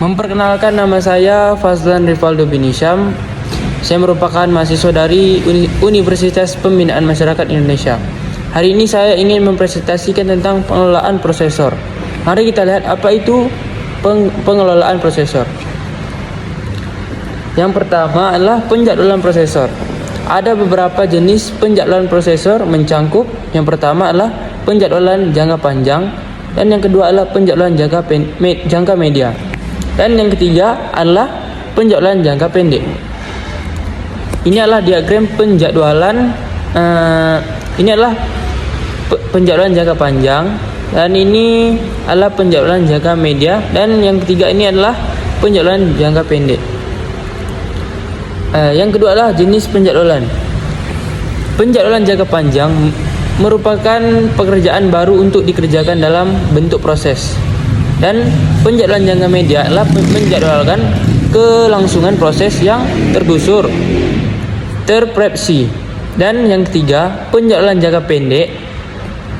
Memperkenalkan, nama saya Fazlan Rivaldo bin Hisham. Saya merupakan mahasiswa dari Universitas Pembinaan Masyarakat Indonesia. Hari ini saya ingin mempresentasikan tentang pengelolaan prosesor. Mari kita lihat apa itu pengelolaan prosesor. Yang pertama adalah penjadwalan prosesor. Ada beberapa jenis penjadwalan prosesor mencangkup. Yang pertama adalah penjadwalan jangka panjang, dan yang kedua adalah penjadwalan jangka media. Dan yang ketiga adalah penjadwalan jangka pendek. Ini adalah diagram penjadwalan. Ini adalah penjadwalan jangka panjang, dan ini adalah penjadwalan jangka media, dan yang ketiga ini adalah penjadwalan jangka pendek. Yang kedua adalah jenis penjadwalan. Penjadwalan jangka panjang merupakan pekerjaan baru untuk dikerjakan dalam bentuk proses. Dan penjadwalan jangka media adalah menjadwalkan kelangsungan proses yang tergusur, terprepsi. Dan yang ketiga, penjadwalan jangka pendek.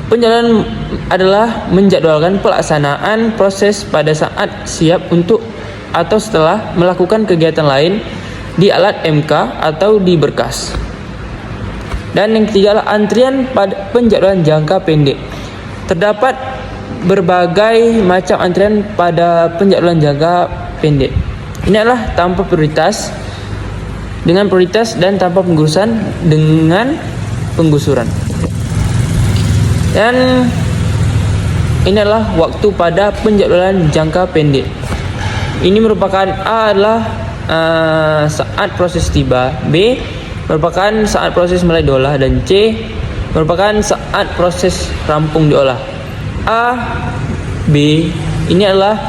Penjadwalan adalah menjadwalkan pelaksanaan proses pada saat siap untuk atau setelah melakukan kegiatan lain di alat MK atau di berkas. Dan yang ketiga adalah antrian pada penjadwalan jangka pendek. Terdapat berbagai macam antrian pada penjadwalan jangka pendek. Ini adalah tanpa prioritas, dengan prioritas, dan tanpa penggusuran dengan penggusuran. Dan ini adalah waktu pada penjadwalan jangka pendek. Ini merupakan A adalah saat proses tiba, B merupakan saat proses mulai diolah, dan C merupakan saat proses rampung diolah. A, B ini adalah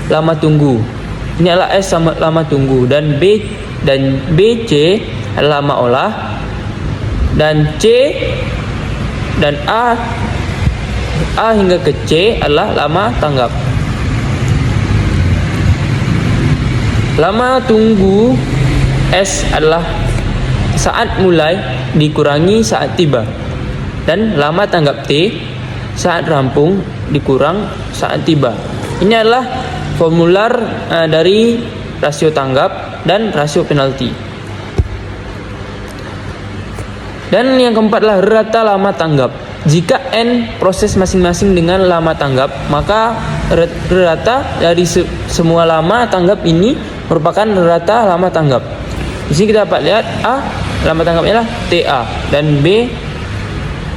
lama tunggu. Ini adalah S sama lama tunggu, dan B C adalah lama olah, dan C dan A hingga ke C adalah lama tanggap. Lama tunggu S adalah saat mulai dikurangi saat tiba, dan lama tanggap T saat rampung dikurang saat tiba. Ini adalah formular dari rasio tanggap dan rasio penalti. Dan yang keempat adalah rata lama tanggap. Jika N proses masing-masing dengan lama tanggap, maka rata dari semua lama tanggap ini merupakan rata lama tanggap. Di sini kita dapat lihat A lama tanggapnya adalah TA, dan B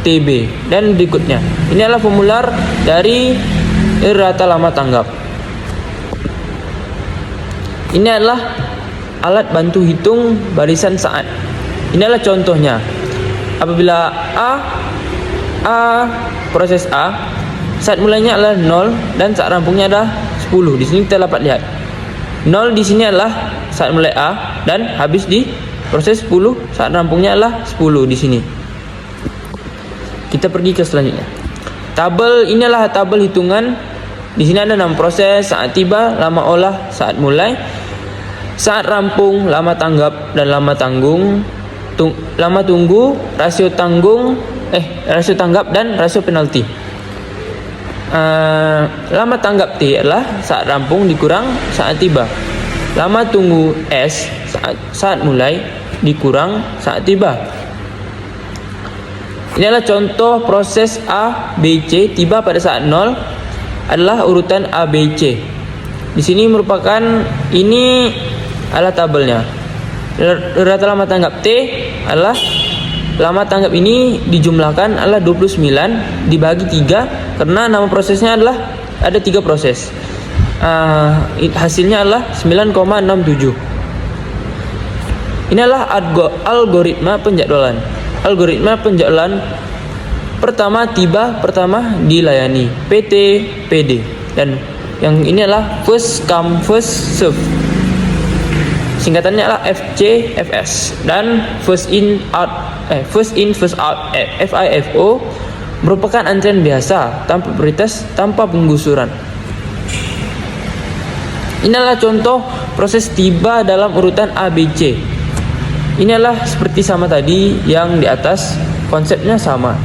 TB, dan berikutnya. Ini adalah formular dari rata lama tanggap. Ini adalah alat bantu hitung barisan saat. Ini adalah contohnya. Apabila proses A, saat mulainya adalah 0 dan saat rampungnya adalah 10. Di sini kita dapat lihat 0 di sini adalah saat mulai A, dan habis di proses 10 saat rampungnya adalah 10 di sini. Kita pergi ke selanjutnya. Tabel ini adalah tabel hitungan. Di sini ada 6 proses: saat tiba, lama olah, saat mulai, saat rampung, lama tanggap, dan lama tanggung. Lama tunggu, rasio tanggap, dan rasio penalti. Lama tanggap T adalah saat rampung dikurang saat tiba. Lama tunggu S saat mulai dikurang saat tiba. Ini adalah contoh proses A, B, C. Tiba pada saat 0 adalah urutan A, B, C. Di sini ini adalah tabelnya. Rata lama tanggap T adalah lama tanggap ini dijumlahkan adalah 29 dibagi 3, karena nama prosesnya adalah ada 3 proses. Hasilnya adalah 9,67. Ini adalah algoritma penjadwalan. Algoritma penjadwalan pertama tiba, pertama dilayani, PT, PD, dan yang ini adalah first come first serve. Singkatannya adalah FC, FS, dan first in first out, FIFO, merupakan antrian biasa tanpa prioritas, tanpa penggusuran. Ini adalah contoh proses tiba dalam urutan ABC. Ini adalah seperti sama tadi yang di atas, konsepnya sama.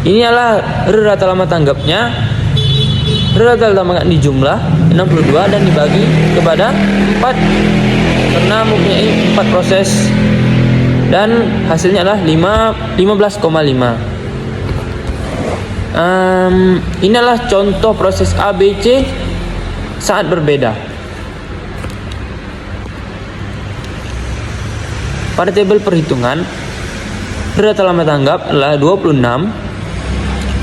Ini adalah rata lama tanggapnya. Rata tambahkan di jumlah 62 dan dibagi kepada 4 karena mempunyai 4 proses dan hasilnya adalah 15,5. Ini adalah contoh proses A, B, C saat berbeda. Pada tabel perhitungan, rata lama tanggap adalah 26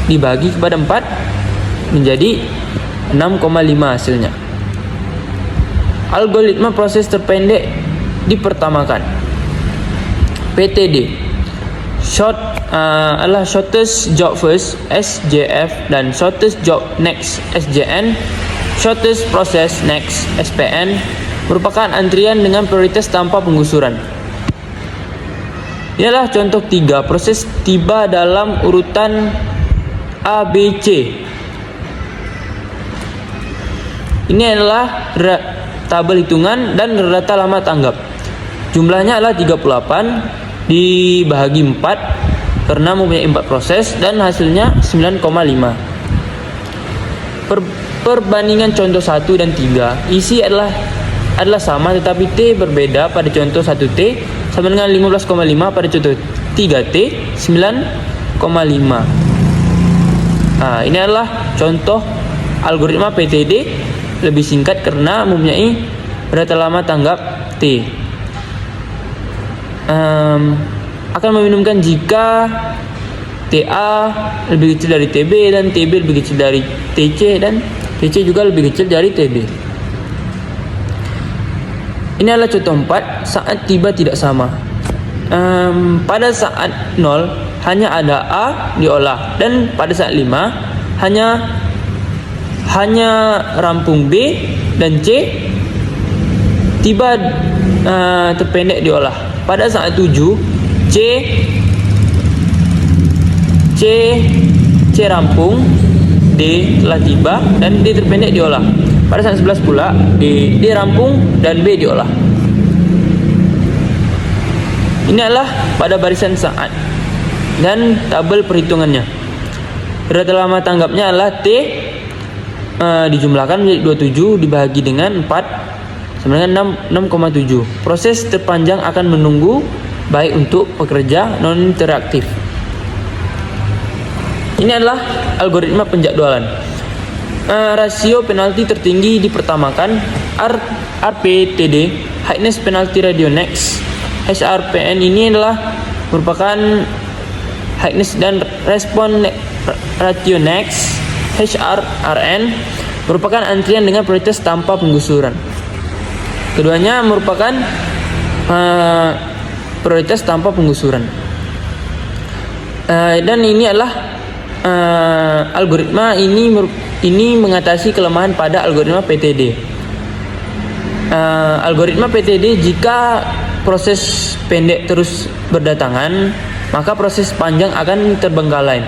dibagi kepada 4 menjadi 6,5 hasilnya. Algoritma proses terpendek dipertamakan. PTD adalah shortest job first (SJF) dan shortest job next (SJN). Shortest process next (SPN) merupakan antrian dengan prioritas tanpa penggusuran. Inilah contoh 3 proses tiba dalam urutan A, B, C. Ini adalah tabel hitungan dan rata lama tanggap. Jumlahnya adalah 38 dibagi 4 karena mempunyai 4 proses dan hasilnya 9,5. Perbandingan contoh 1 dan 3. Isi adalah sama tetapi T berbeda. Pada contoh 1T sama dengan 15,5, pada contoh 3T 9,5. Ini adalah contoh algoritma PTD, lebih singkat karena mempunyai rata lama tanggap T. Akan meminimumkan jika TA lebih kecil dari TB dan TB lebih kecil dari TC dan TC juga lebih kecil dari TB. Ini adalah contoh 4 saat tiba tidak sama. Pada saat 0 hanya ada A diolah dan pada saat 5 hanya rampung B dan C tiba terpendek diolah. Pada saat 7 C rampung, D telah tiba dan D terpendek diolah. Pada saat 11 pula D rampung dan B diolah. Ini adalah pada barisan saat dan tabel perhitungannya. Rata lama tanggapnya adalah T dijumlahkan menjadi 27 dibagi dengan 4 sama dengan 6,7. Proses terpanjang akan menunggu baik untuk pekerja non interaktif. Ini adalah algoritma penjadwalan. Rasio penalti tertinggi dipertamakan. RPTD, Highness Penalty Radio Next. HRPN ini adalah merupakan Highness dan Response Ratio Next. HRRN merupakan antrian dengan prioritas tanpa penggusuran. Keduanya merupakan prioritas tanpa penggusuran. Dan ini adalah algoritma ini mengatasi kelemahan pada algoritma PTD. Algoritma PTD, jika proses pendek terus berdatangan, maka proses panjang akan terbengkalai.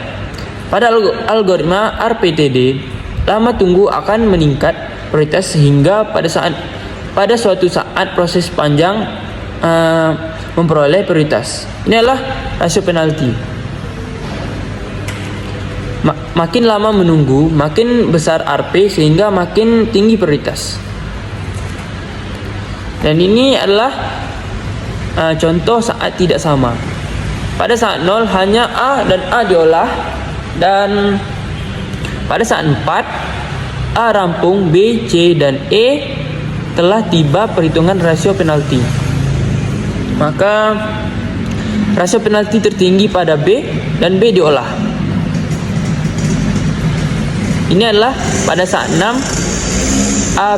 Pada algoritma RPTD, lama tunggu akan meningkat prioritas sehingga pada suatu saat proses panjang memperoleh prioritas. Ini adalah rasio penalti. Makin lama menunggu, makin besar RP sehingga makin tinggi prioritas. Dan ini adalah contoh saat tidak sama. Pada saat 0 hanya A dan A diolah, dan pada saat 4 A rampung, B, C dan E telah tiba perhitungan rasio penalti. Maka rasio penalti tertinggi pada B dan B diolah. Ini adalah pada saat 6 A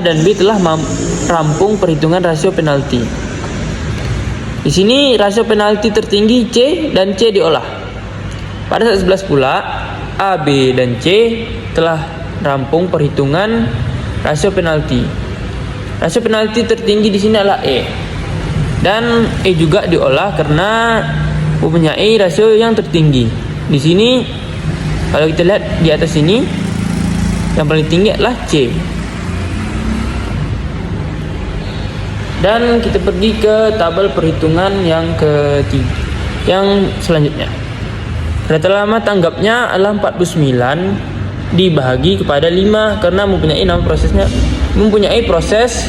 dan B telah rampung perhitungan rasio penalti. Di sini rasio penalti tertinggi C dan C diolah. Pada saat 11 pula A, B dan C telah rampung perhitungan rasio penalti. Rasio penalti tertinggi di sini adalah E. Dan E juga diolah karena mempunyai rasio yang tertinggi. Di sini kalau kita lihat di atas ini, yang paling tinggi adalah C. Dan kita pergi ke tabel perhitungan yang ketiga, yang selanjutnya. Rata lama tanggapnya adalah 49 dibagi kepada 5 karena mempunyai proses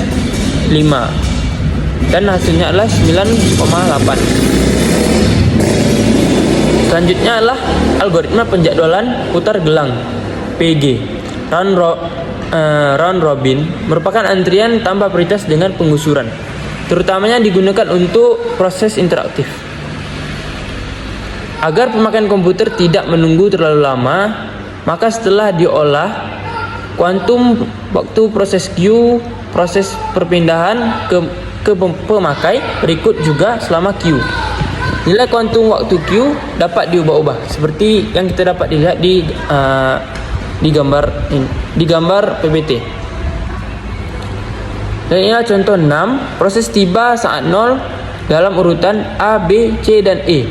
5 dan hasilnya adalah 9,8. Selanjutnya adalah algoritma penjadwalan putar gelang PG. Round robin merupakan antrian tanpa prioritas dengan penggusuran. Terutamanya digunakan untuk proses interaktif. Agar pemakaian komputer tidak menunggu terlalu lama, maka setelah diolah, kuantum waktu proses queue, proses perpindahan ke pemakai berikut juga selama queue. Nilai kuantum waktu queue dapat diubah-ubah seperti yang kita dapat dilihat di gambar PPT. Dan inilah contoh 6, proses tiba saat 0 dalam urutan A, B, C, dan E.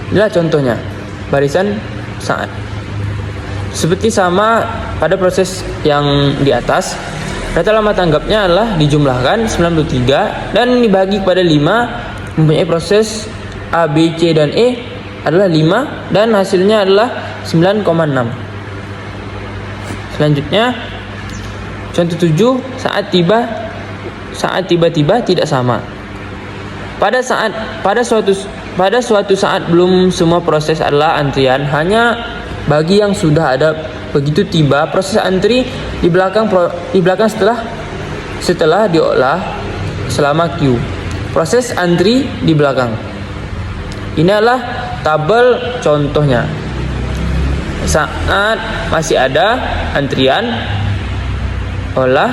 Inilah contohnya, barisan saat. Seperti sama pada proses yang di atas, data lama tanggapnya adalah dijumlahkan 93 dan dibagi kepada 5, mempunyai proses A, B, C, dan E adalah 5 dan hasilnya adalah 9,6. Selanjutnya contoh 7, saat tiba-tiba tidak sama. Pada suatu saat belum semua proses adalah antrian, hanya bagi yang sudah ada. Begitu tiba, proses antri di belakang setelah diolah selama queue. Proses antri di belakang. Ini adalah tabel contohnya. Saat masih ada antrian, olah,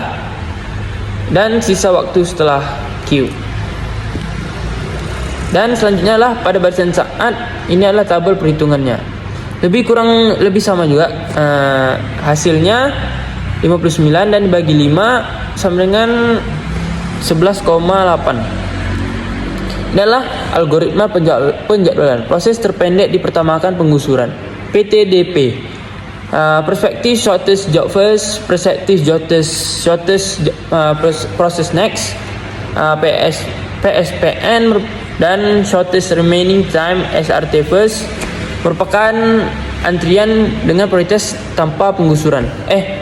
dan sisa waktu setelah queue. Dan selanjutnya lah pada barisan saat, ini adalah tabel perhitungannya. Lebih sama juga hasilnya 59 dan dibagi 5 sama dengan 11,8. Ini adalah algoritma penjadwalan. Proses terpendek dipertamakan penggusuran. PTDP. Perspective shortest job first, perspective shortest process next, PSPN dan shortest remaining time SRT first merupakan antrian dengan prioritas tanpa penggusuran.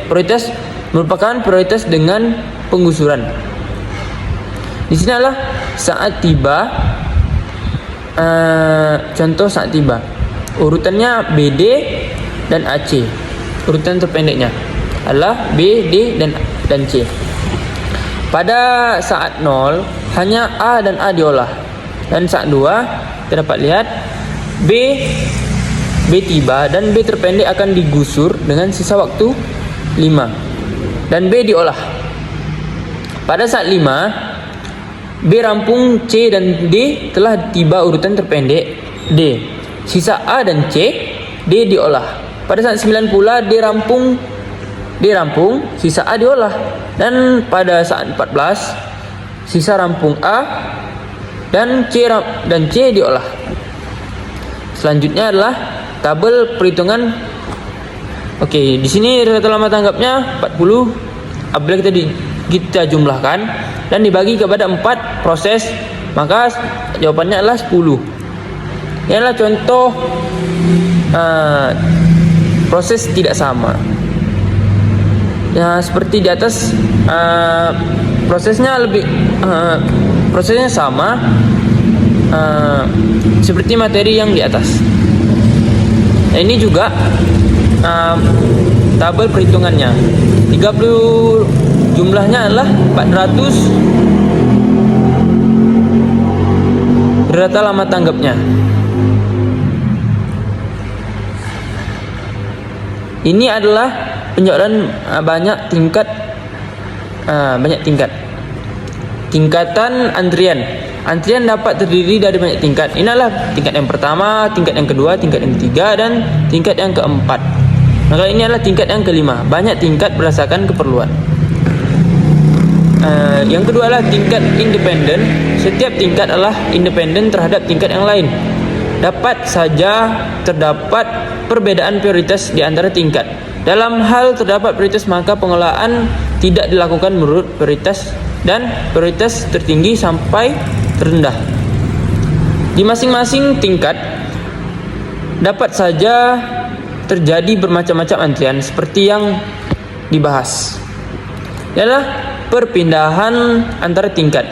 Prioritas merupakan prioritas dengan penggusuran. Di sini adalah saat tiba. Contoh saat tiba. Urutannya BD dan AC. Urutan terpendeknya adalah B, D, dan C. Pada saat 0 hanya A dan A diolah. Dan saat 2 kita dapat lihat B tiba dan B terpendek akan digusur dengan sisa waktu 5 dan B diolah. Pada saat 5 B rampung C dan D telah tiba urutan terpendek D. Sisa A dan C, D diolah. Pada saat 9 pula D rampung, sisa A diolah. Dan pada saat 14 sisa rampung A dan C diolah. Selanjutnya adalah tabel perhitungan. Oke, di sini rata lama tanggapnya 40. Apabila kita jumlahkan dan dibagi kepada 4 proses, maka jawabannya adalah 10. Ini adalah contoh proses tidak sama. Ya, seperti di atas, prosesnya sama seperti materi yang di atas. Nah, ini juga tabel perhitungannya. 30 jumlahnya adalah 400 data lama tanggapnya. Ini adalah penjadwalan banyak tingkat. Tingkatan antrian. Antrian dapat terdiri dari banyak tingkat. Ini adalah tingkat yang pertama, tingkat yang kedua, tingkat yang ketiga, dan tingkat yang keempat. Maka ini adalah tingkat yang kelima. Banyak tingkat berdasarkan keperluan. Yang kedua adalah tingkat independen. Setiap tingkat adalah independen terhadap tingkat yang lain. Dapat saja terdapat perbedaan prioritas di antara tingkat. Dalam hal terdapat prioritas, maka pengelolaan tidak dilakukan menurut prioritas dan prioritas tertinggi sampai terendah. Di masing-masing tingkat dapat saja terjadi bermacam-macam antrian seperti yang dibahas. Ialah perpindahan antara tingkat.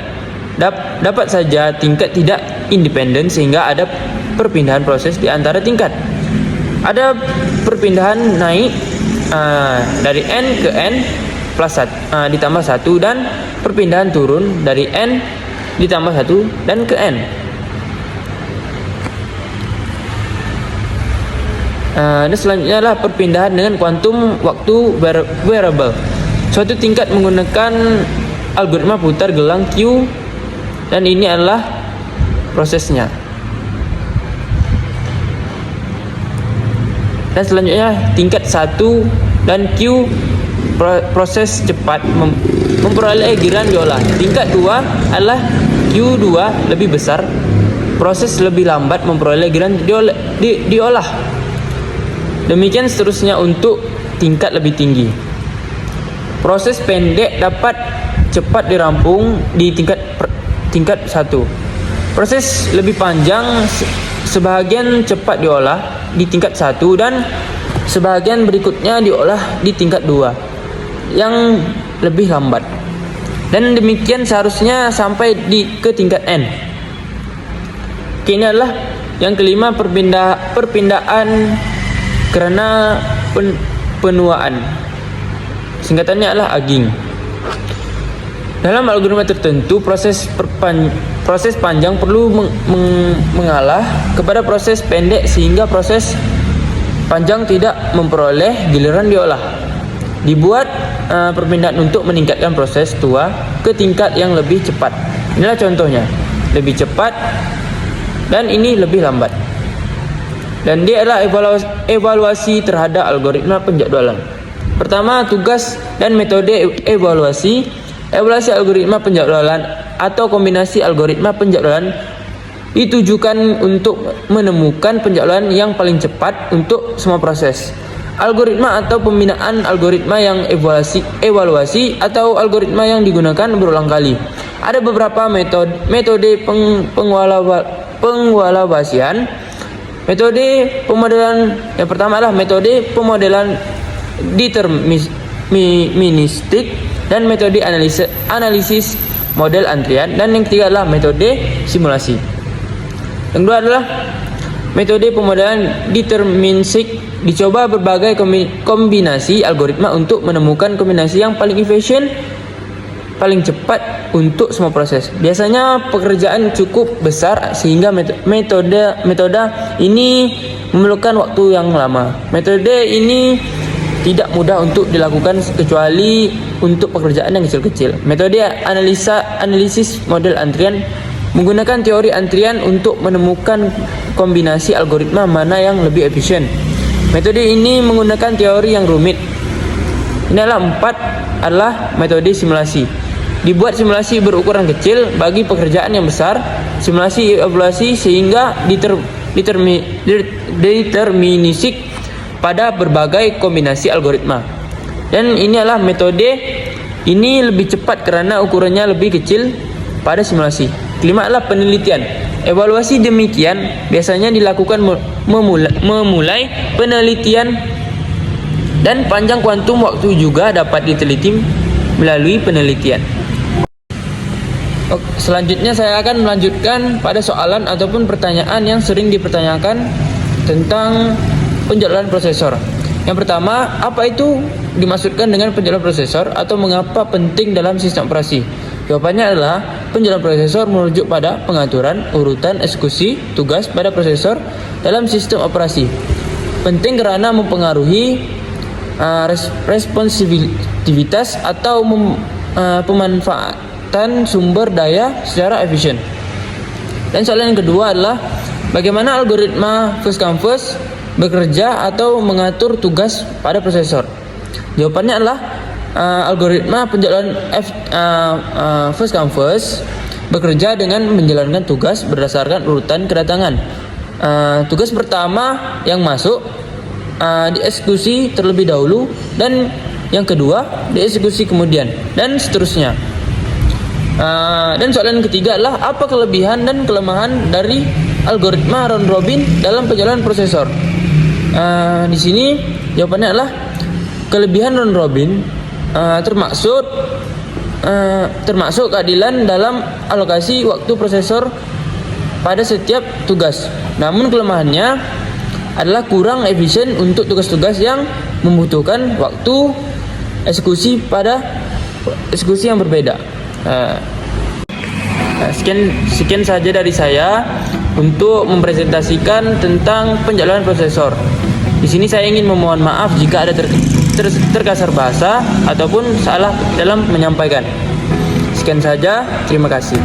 Dapat saja tingkat tidak independen sehingga ada perpindahan proses di antara tingkat. Ada perpindahan naik dari N ke N plus 1 ditambah 1, dan perpindahan turun dari N ditambah 1 dan ke N. Dan selanjutnya adalah perpindahan dengan kuantum waktu variable. Suatu tingkat menggunakan algoritma putar gelang Q, dan ini adalah prosesnya. Dan selanjutnya tingkat 1 dan Q, proses cepat memperoleh giliran diolah. Tingkat 2 adalah Q2 lebih besar, proses lebih lambat memperoleh giliran diolah. Demikian seterusnya untuk tingkat lebih tinggi. Proses pendek dapat cepat dirampung di tingkat 1. Proses lebih panjang sebahagian cepat diolah di tingkat 1 dan sebahagian berikutnya diolah di tingkat 2 yang lebih lambat. Dan demikian seharusnya sampai ke tingkat N. Ini adalah yang kelima, perpindahan karena penuaan. Singkatannya adalah aging. Dalam algoritma tertentu, proses panjang perlu mengalah kepada proses pendek sehingga proses panjang tidak memperoleh giliran diolah. Dibuat perpindahan untuk meningkatkan proses tua ke tingkat yang lebih cepat. Inilah contohnya. Lebih cepat dan ini lebih lambat. Dan dia adalah evaluasi terhadap algoritma penjadwalan. Pertama, tugas dan metode evaluasi. Evaluasi algoritma penjadwalan atau kombinasi algoritma penjadwalan ditujukan untuk menemukan penjadwalan yang paling cepat untuk semua proses. Algoritma atau pembinaan algoritma yang evaluasi atau algoritma yang digunakan berulang kali. Ada beberapa metode pengevaluasian. Metode pemodelan yang pertama adalah metode pemodelan deterministik dan metode analisis model antrian, dan yang ketiga adalah metode simulasi. Yang kedua adalah metode pemodelan deterministik. Dicoba berbagai kombinasi algoritma untuk menemukan kombinasi yang paling efisien, paling cepat untuk semua proses. Biasanya pekerjaan cukup besar sehingga metode ini memerlukan waktu yang lama. Metode ini tidak mudah untuk dilakukan kecuali untuk pekerjaan yang kecil-kecil. Metode analisis model antrian menggunakan teori antrian untuk menemukan kombinasi algoritma mana yang lebih efisien. Metode ini menggunakan teori yang rumit. Ini adalah 4 adalah metode simulasi. Dibuat simulasi berukuran kecil bagi pekerjaan yang besar. Simulasi evaluasi sehingga deterministik pada berbagai kombinasi algoritma. Dan ini adalah metode ini lebih cepat karena ukurannya lebih kecil pada simulasi. Kelima adalah penelitian. Evaluasi demikian biasanya dilakukan memulai penelitian, dan panjang kuantum waktu juga dapat diteliti melalui penelitian. Selanjutnya saya akan melanjutkan pada soalan ataupun pertanyaan yang sering dipertanyakan tentang penjadwalan prosesor. Yang pertama, apa itu dimaksudkan dengan penjadwalan prosesor atau mengapa penting dalam sistem operasi? Jawabannya adalah penjadwalan prosesor merujuk pada pengaturan urutan eksekusi tugas pada prosesor dalam sistem operasi. Penting karena mempengaruhi responsivitas atau pemanfaatan sumber daya secara efisien. Dan soalan yang kedua adalah bagaimana algoritma first come first bekerja atau mengatur tugas pada prosesor. Jawabannya adalah algoritma penjadwalan first come first bekerja dengan menjalankan tugas berdasarkan urutan kedatangan. Tugas pertama yang masuk dieksekusi terlebih dahulu, dan yang kedua dieksekusi kemudian, dan seterusnya. Dan soalan ketiga adalah apa kelebihan dan kelemahan dari algoritma round robin dalam penjadwalan prosesor. Di sini jawabannya adalah kelebihan round robin termasuk keadilan dalam alokasi waktu prosesor pada setiap tugas. Namun kelemahannya adalah kurang efisien untuk tugas-tugas yang membutuhkan waktu eksekusi yang berbeda. Sekian saja dari saya untuk mempresentasikan tentang penjadwalan prosesor. Di sini saya ingin memohon maaf jika ada terkasar bahasa ataupun salah dalam menyampaikan. Sekian saja, terima kasih.